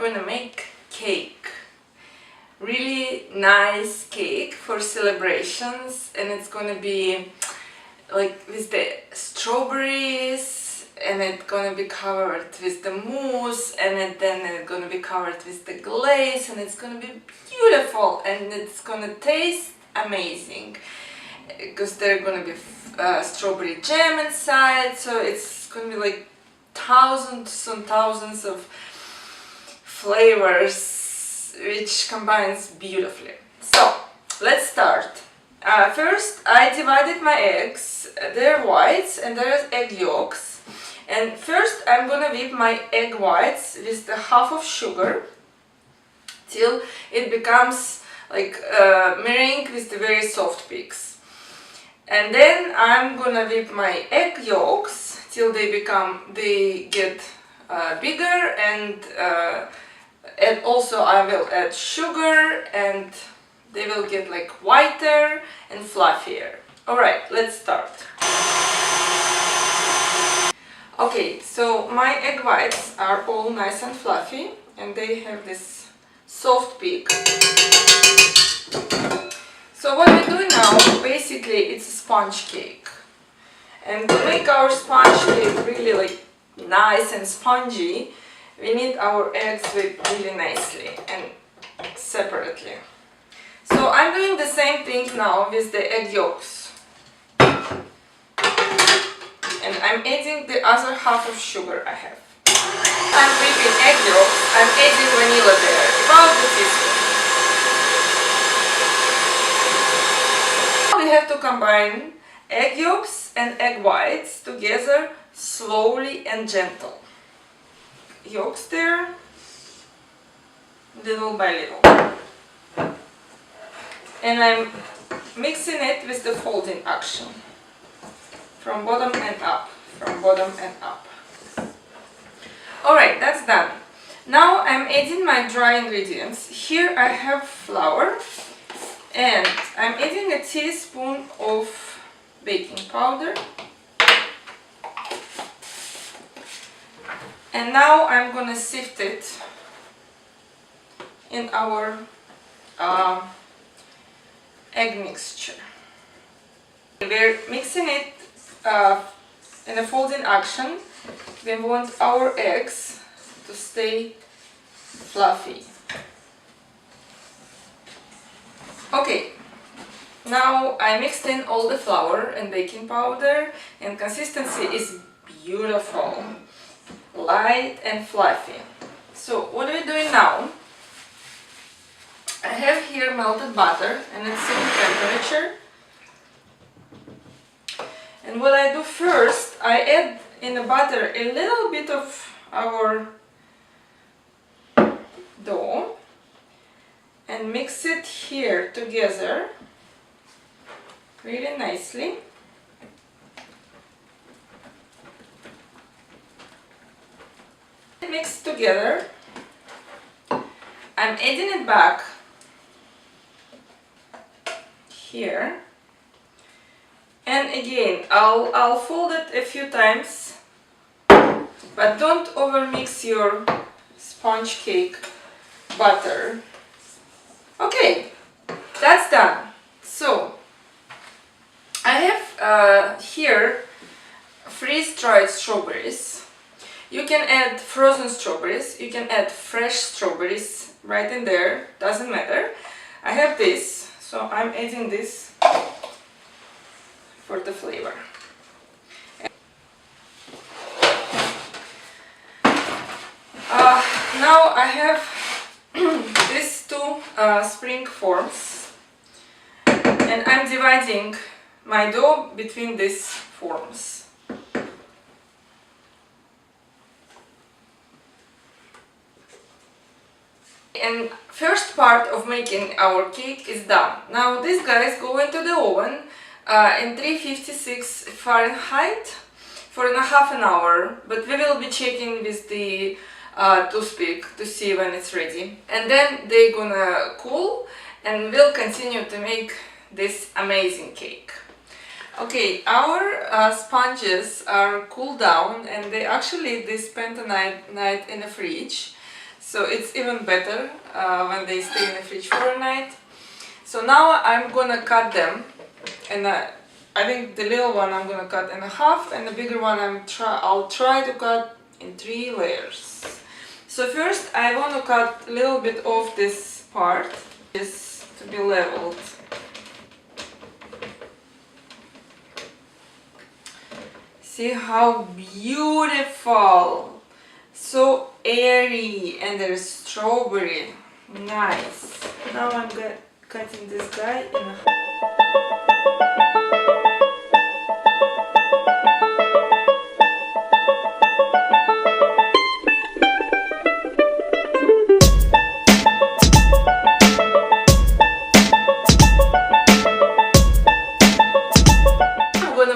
gonna make cake. Really nice cake for celebrations, and it's gonna be like with the strawberries, and it's gonna be covered with the mousse, and then it's gonna be covered with the glaze, and it's gonna be beautiful, and it's gonna taste amazing because there's gonna be strawberry jam inside, so it's gonna be like thousands and thousands of flavors, which combines beautifully. So let's start. First, I divided my eggs. There are whites and there's egg yolks. And first, I'm gonna whip my egg whites with the half of sugar till it becomes like meringue with the very soft peaks. And then I'm gonna whip my egg yolks till they get bigger, and also I will add sugar, and they will get like whiter and fluffier. Alright, let's start. Okay, so my egg whites are all nice and fluffy, and they have this soft peak. So what we do now, basically it's a sponge cake. And to make our sponge cake really like nice and spongy, we need our eggs whipped really nicely and separately. So I'm doing the same thing now with the egg yolks. And I'm adding the other half of sugar I have. I'm whipping egg yolks, I'm adding vanilla there, about the teaspoon. Now we have to combine egg yolks and egg whites together slowly and gentle. Yolks there, little by little. And I'm mixing it with the folding action. From bottom and up, from bottom and up. Alright, that's done. Now I'm adding my dry ingredients. Here I have flour, and I'm adding a teaspoon of baking powder. And now I'm gonna sift it in our egg mixture. We're mixing it in a folding action. We want our eggs to stay fluffy. Okay, now I mixed in all the flour and baking powder, and consistency is beautiful, light and fluffy. So what are we doing now? I have here melted butter, and it's room temperature. And what I do first, I add in the butter a little bit of our dough and mix it here together really nicely. Mix together. I'm adding it back here. And again, I'll fold it a few times, but don't overmix your sponge cake butter. Okay, that's done. So I have here freeze-dried strawberries. You can add frozen strawberries, you can add fresh strawberries right in there, doesn't matter. I have this, so I'm adding this for the flavor. Now I have these two spring forms, and I'm dividing my dough between these forms. And first part of making our cake is done. Now these guys go into the oven in 356 Fahrenheit for half an hour, but we will be checking with the toothpick to see when it's ready. And then they're gonna cool, and we'll continue to make this amazing cake. Okay, our sponges are cooled down, and they spent a night in the fridge. So so it's even better when they stay in the fridge for a night. So now I'm gonna cut them, and I think the little one I'm gonna cut in half, and the bigger one I'll try to cut in 3 layers. So first I want to cut a little bit of this part, just to be leveled. See how beautiful! So airy, and there's strawberry. Nice. Now I'm cutting this guy in half.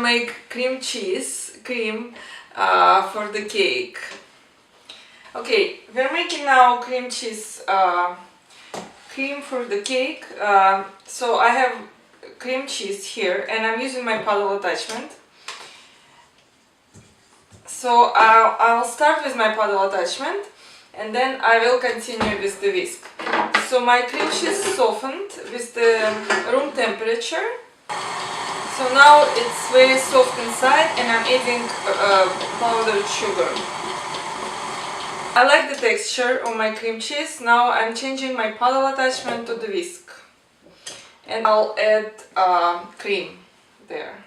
Make cream for the cake. Okay, we're making now cream for the cake. So I have cream cheese here, and I'm using my paddle attachment. So I'll start with my paddle attachment, and then I will continue with the whisk. So my cream cheese softened with the room temperature. So now it's very soft inside, and I'm adding powdered sugar. I like the texture of my cream cheese. Now I'm changing my paddle attachment to the whisk, and I'll add cream there.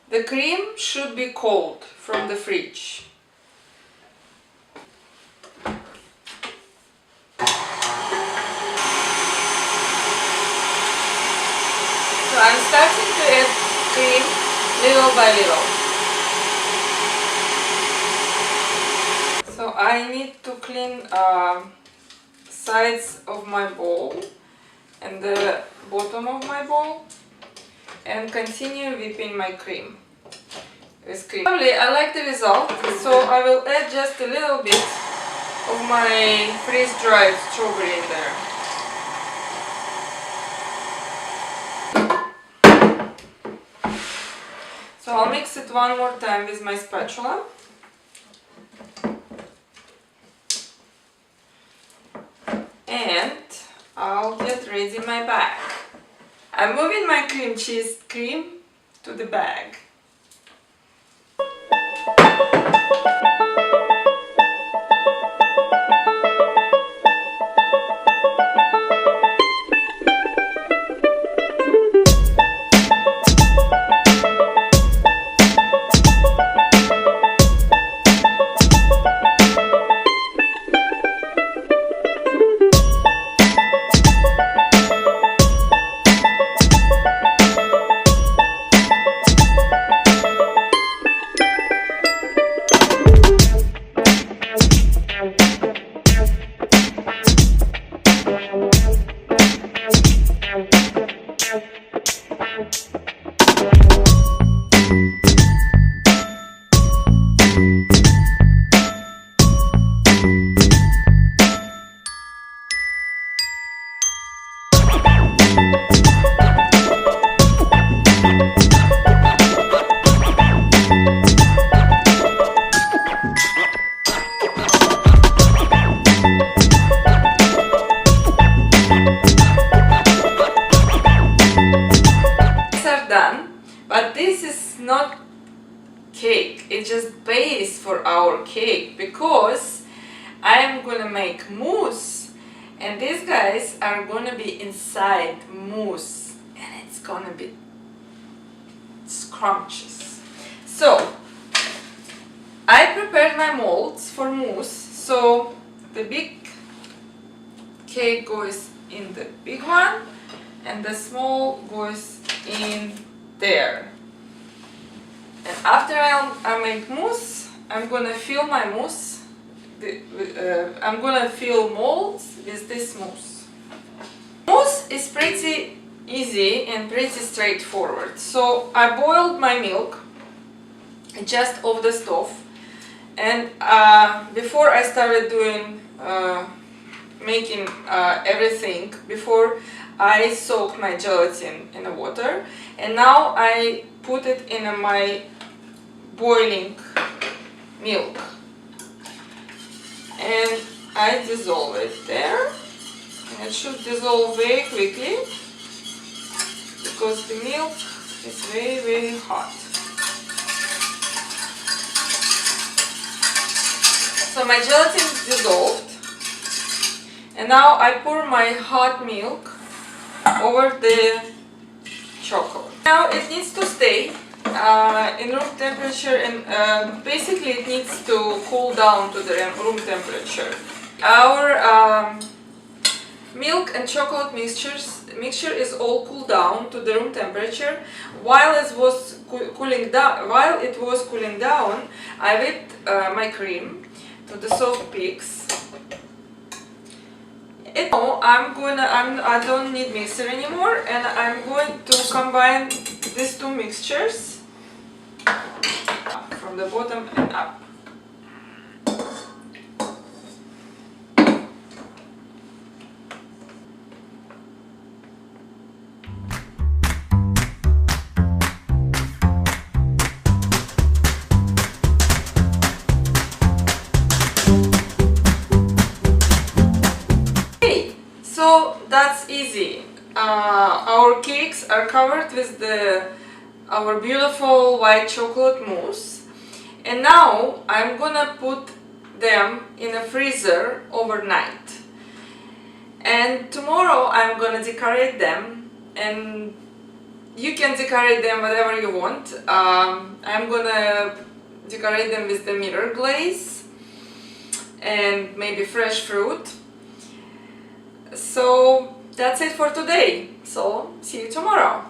The cream should be cold from the fridge. So I'm starting to add cream little by little. So I need to clean sides of my bowl and the bottom of my bowl, and continue whipping my cream with cream. Probably I like the result, so I will add just a little bit of my freeze-dried strawberry in there. So I'll mix it one more time with my spatula. And I'll get ready my bag. I'm moving my cream cheese cream to the bag. But this is not cake, it's just base for our cake, because I am gonna make mousse, and these guys are gonna be inside mousse, and it's gonna be scrumptious. So I prepared my molds for mousse. So the big cake goes in the big one, and the small goes in there. And after I make mousse, I'm gonna fill my mousse. I'm gonna fill molds with this mousse. Mousse is pretty easy and pretty straightforward. So I boiled my milk just off the stove, and before I started doing making everything, before I soaked my gelatin in the water, and now I put it in my boiling milk. and I dissolve it there. And it should dissolve very quickly because the milk is very, very hot. So my gelatin is dissolved, and now I pour my hot milk over the chocolate. Now it needs to stay in room temperature, and basically it needs to cool down to the room temperature. Our milk and chocolate mixture is all cooled down to the room temperature. While it was cooling down, I whipped my cream to the soft peaks. Now I don't need mixer anymore, and I'm going to combine these two mixtures from the bottom and up. So that's easy. Our cakes are covered with our beautiful white chocolate mousse, and now I'm gonna put them in a freezer overnight. And tomorrow I'm gonna decorate them, and you can decorate them whatever you want. I'm gonna decorate them with the mirror glaze and maybe fresh fruit. So that's it for today. So see you tomorrow.